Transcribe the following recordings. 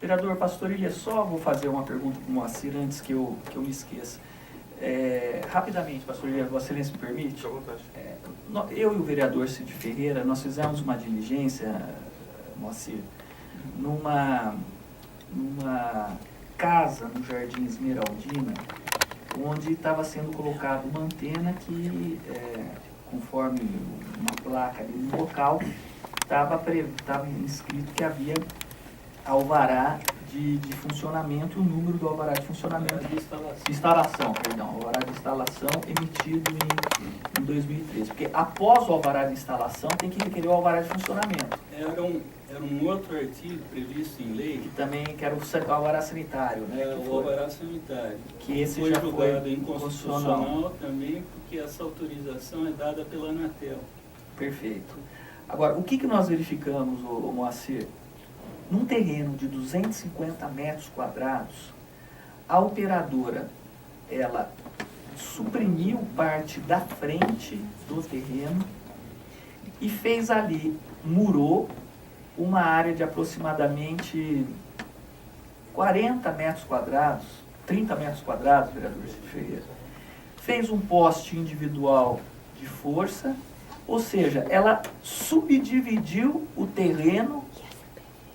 Vereador Pastorilha, só vou fazer uma pergunta para o Moacir antes que eu me esqueça. Rapidamente, Pastorilha, Vossa Excelência me permite? Fique à vontade. Eu e o vereador Cid Ferreira, nós fizemos uma diligência, Moacir, numa casa no Jardim Esmeraldina, onde estava sendo colocada uma antena que, conforme uma placa ali no local, estava inscrito que havia alvará de funcionamento e o número do alvará de funcionamento de instalação, alvará de instalação emitido em 2013. Porque após o alvará de instalação tem que requerer o alvará de funcionamento. Era um outro artigo previsto em lei. Que era o alvará sanitário, né? O alvará sanitário. Que esse foi já julgado foi inconstitucional também, porque essa autorização é dada pela Anatel. Perfeito. Agora, o que nós verificamos, Moacir? Num terreno de 250 metros quadrados, a operadora, ela suprimiu parte da frente do terreno e fez ali, murou uma área de aproximadamente 40 metros quadrados, 30 metros quadrados, vereador Cid Ferreira. Fez um poste individual de força, ou seja, ela subdividiu o terreno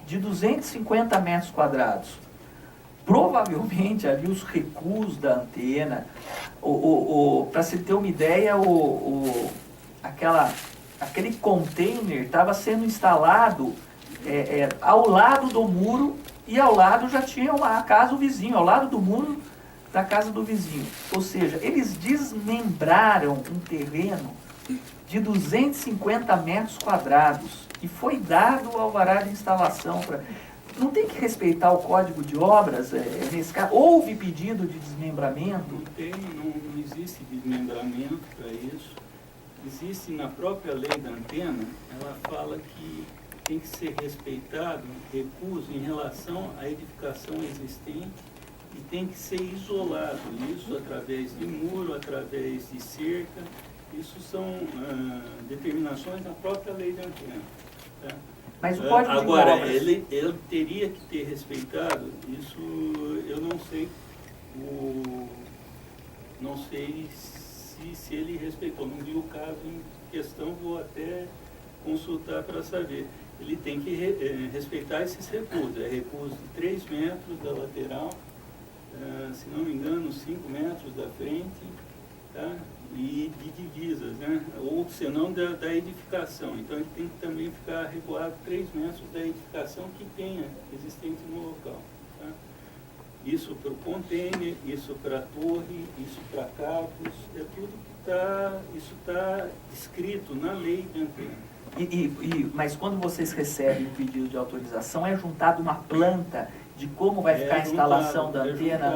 de 250 metros quadrados. Provavelmente ali os recuos da antena, para se ter uma ideia, aquele container estava sendo instalado ao lado do muro e ao lado já tinha a casa do vizinho, ao lado do muro da casa do vizinho. Ou seja, eles desmembraram um terreno de 250 metros quadrados. E foi dado o alvará de instalação. Não tem que respeitar o Código de Obras? Nesse caso, houve pedido de desmembramento? Não existe desmembramento para isso. Existe na própria lei da antena, ela fala que tem que ser respeitado recuso em relação à edificação existente e tem que ser isolado. Isso através de muro, através de cerca. Isso são determinações da própria lei da antena. Tá? Mas o Código de Agora, Obras... ele teria que ter respeitado, isso eu não sei, não sei se ele respeitou, não vi o caso em questão, vou até consultar para saber. Ele tem que respeitar esses recursos, recurso de 3 metros da lateral, se não me engano, 5 metros da frente, tá? E de divisas, né? Ou senão da edificação. Então ele tem que também ficar recuado 3 metros da edificação que tenha existente no local. Tá? Isso para o container, isso para a torre, isso para cabos, é tudo que isso está escrito na lei de antena. Mas quando vocês recebem o pedido de autorização, é juntado uma planta de como vai ficar a instalação da antena?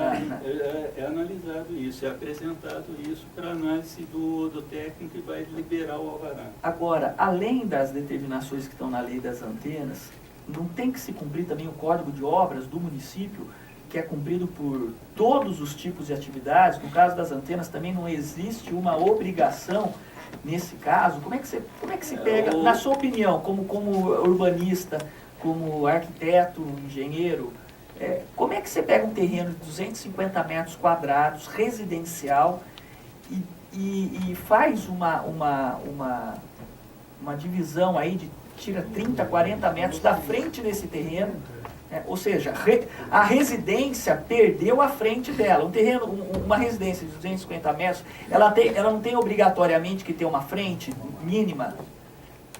É analisado isso, é apresentado isso para análise do técnico que vai liberar o alvará. Agora, além das determinações que estão na lei das antenas, não tem que se cumprir também o Código de Obras do município, que é cumprido por todos os tipos de atividades? No caso das antenas também não existe uma obrigação nesse caso? Como é que se pega, na sua opinião, como urbanista, como arquiteto, engenheiro, como é que você pega um terreno de 250 metros quadrados, residencial, e faz uma divisão aí tira 30, 40 metros da frente desse terreno, ou seja, a residência perdeu a frente dela. Um terreno, uma residência de 250 metros, ela não tem obrigatoriamente que ter uma frente mínima.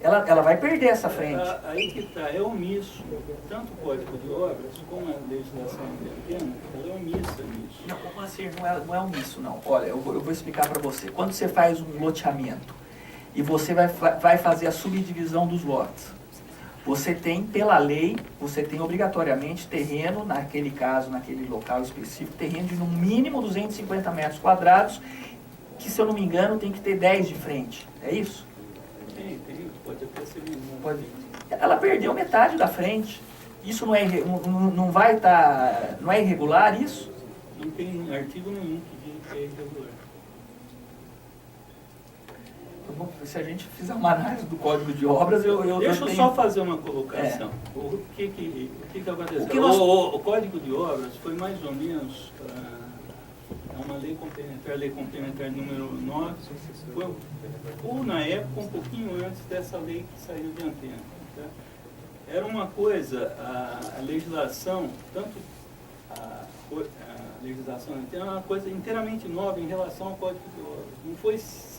Ela vai perder essa frente. Aí que está, é omisso. Tanto o Código de Obras como a legislação antena, ela é omissa nisso. Não, assim, não é omisso, não. Olha, eu vou explicar para você. Quando você faz um loteamento e você vai fazer a subdivisão dos lotes, você tem, pela lei, você tem obrigatoriamente terreno, naquele caso, naquele local específico, terreno de no mínimo 250 metros quadrados, que, se eu não me engano, tem que ter 10 de frente. É isso? Tem, pode até ser menor. Pode. Ela perdeu metade da frente. Isso não vai estar... Não é irregular isso? Não tem artigo nenhum que diga que é irregular. Se a gente fizer uma análise do Código de Obras, Deixa eu tenho... só fazer uma colocação. O que aconteceu? O Código de Obras foi mais ou menos uma lei complementar número 9, ou na época um pouquinho antes dessa lei que saiu de antena. Tá? Era uma coisa, a legislação, tanto a legislação é uma coisa inteiramente nova em relação ao Código de Obras.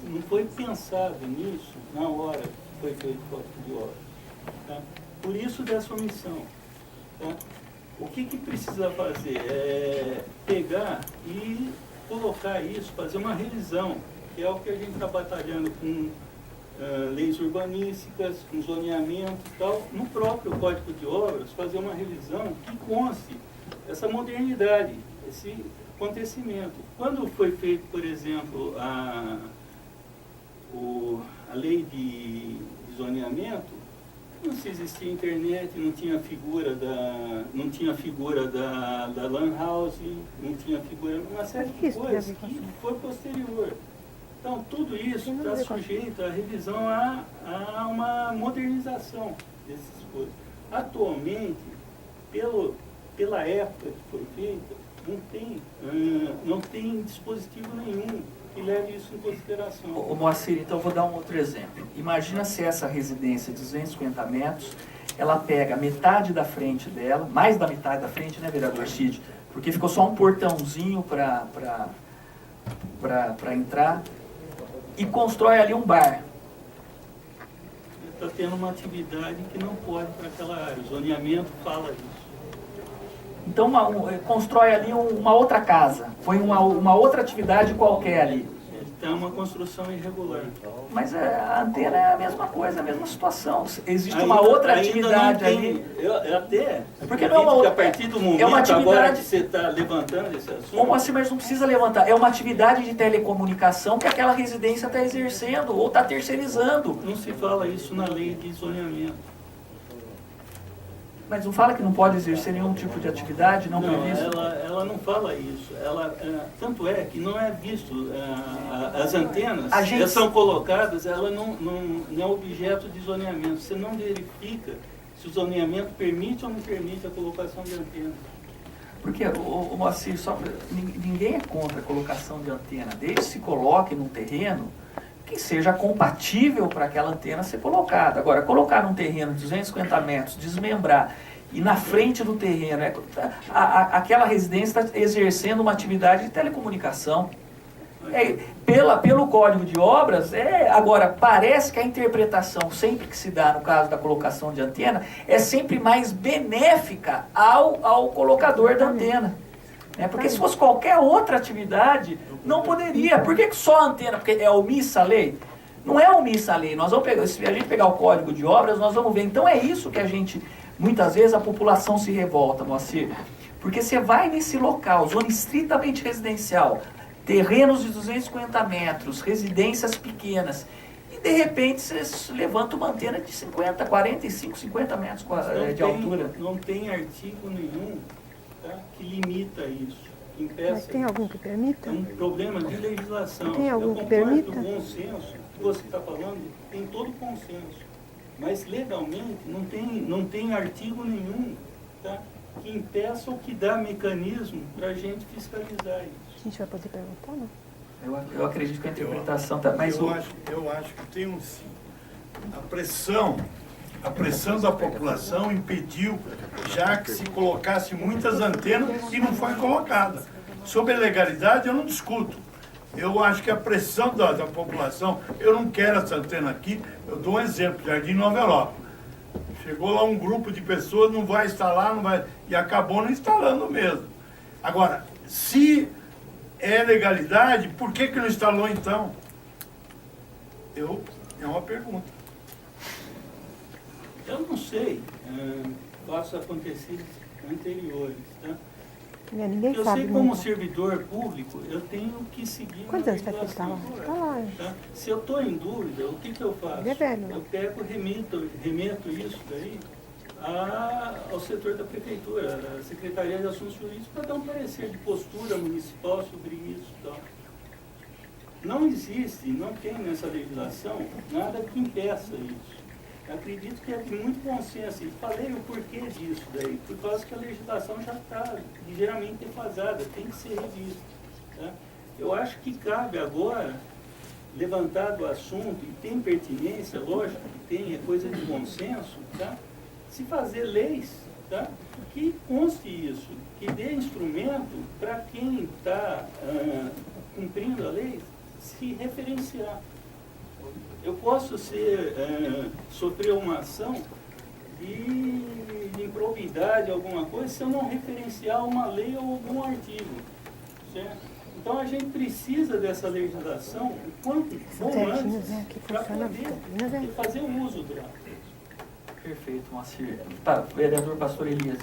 Não foi pensado nisso na hora que foi feito o Código de Obras. Tá? Por isso dessa omissão. Tá? O que precisa fazer? É pegar e colocar isso, fazer uma revisão, que é o que a gente está batalhando com leis urbanísticas, com zoneamento e tal, no próprio Código de Obras, fazer uma revisão que conste essa modernidade, esse acontecimento. Quando foi feito, por exemplo, a lei de zoneamento, não se existia internet, não tinha figura da Lan House, não tinha figura, uma série de coisas que foi posterior. Então, tudo isso está sujeito à revisão, a uma modernização dessas coisas. Atualmente, pela época que foi feita, não tem dispositivo nenhum que leve isso em consideração. Moacir, então eu vou dar um outro exemplo. Imagina se essa residência de 250 metros, ela pega metade da frente dela, mais da metade da frente, né, vereador Cid? Porque ficou só um portãozinho para entrar, e constrói ali um bar. Está tendo uma atividade que não pode para aquela área. O zoneamento fala isso. Então constrói ali uma outra casa, foi uma outra atividade qualquer ali. Então é uma construção irregular. Mas a antena é a mesma coisa, a mesma situação. Existe uma outra atividade ali. Porque não é uma outra, a partir do momento agora que você está levantando esse assunto... Como assim, mas não precisa levantar. É uma atividade de telecomunicação que aquela residência está exercendo ou está terceirizando. Não se fala isso na lei de zoneamento. Mas não fala que não pode exercer nenhum tipo de atividade não previsto? Ela não fala isso. Tanto é que não é visto. As antenas elas são colocadas, ela não é objeto de zoneamento. Você não verifica se o zoneamento permite ou não permite a colocação de antenas. Porque, Moacir, ninguém é contra a colocação de antena, desde que se coloque num terreno que seja compatível para aquela antena ser colocada. Agora, colocar num terreno de 250 metros, desmembrar, e na frente do terreno, aquela residência está exercendo uma atividade de telecomunicação. Pelo Código de Obras, agora, parece que a interpretação, sempre que se dá no caso da colocação de antena, é sempre mais benéfica ao colocador da antena. Porque se fosse qualquer outra atividade, não poderia. Por que só a antena? Porque é omissa a lei? Não é omissa a lei. Nós vamos pegar, se a gente pegar o Código de Obras, nós vamos ver. Então é isso que muitas vezes a população se revolta, Moacir. Porque você vai nesse local, zona estritamente residencial, terrenos de 250 metros, residências pequenas, e de repente você levanta uma antena de 50, 45, 50 metros de altura. Não tem artigo nenhum que limita isso, que impeça. Mas tem algum que permita? É um problema de legislação. Tem algum que permita? O bom senso que você está falando tem todo o consenso, mas legalmente não tem artigo nenhum que impeça ou que dá mecanismo para a gente fiscalizar isso. A gente vai poder perguntar, não? Eu acredito que a interpretação está... Mas eu acho que tem um sim. A pressão da população impediu já que se colocasse muitas antenas e não foi colocada. Sobre a legalidade eu não discuto. Eu acho que a pressão da população, eu não quero essa antena aqui, eu dou um exemplo, Jardim Nova Europa. Chegou lá um grupo de pessoas, não vai instalar, e acabou não instalando mesmo. Agora, se é legalidade, por que não instalou então? É uma pergunta. Eu não sei, faço acontecidos anteriores, tá? Ninguém eu sabe. sei como servidor público, eu tenho que seguir Quantos anos vai ter que estar lá? Está lá. Tá? Se eu estou em dúvida, o que eu faço? Ele é velho. Eu pego, remeto isso daí ao setor da prefeitura, à Secretaria de Assuntos Jurídicos, para dar um parecer de postura municipal sobre isso e tal. não existe, não tem nessa legislação nada que impeça isso. Acredito que é de muito bom senso. E falei o porquê disso daí, por causa que a legislação já está ligeiramente defasada, tem que ser revista. Tá? Eu acho que cabe agora, levantado o assunto, e tem pertinência, lógico que tem, é coisa de bom senso, tá? Se fazer leis, tá? Que conste isso, que dê instrumento para quem está cumprindo a lei se referenciar. Eu posso sofrer uma ação de improbidade, alguma coisa, se eu não referenciar uma lei ou algum artigo. Certo? Então a gente precisa dessa legislação o quanto bom antes para poder fazer o uso dela. Perfeito, Moacir. Tá, vereador Pastor Elias.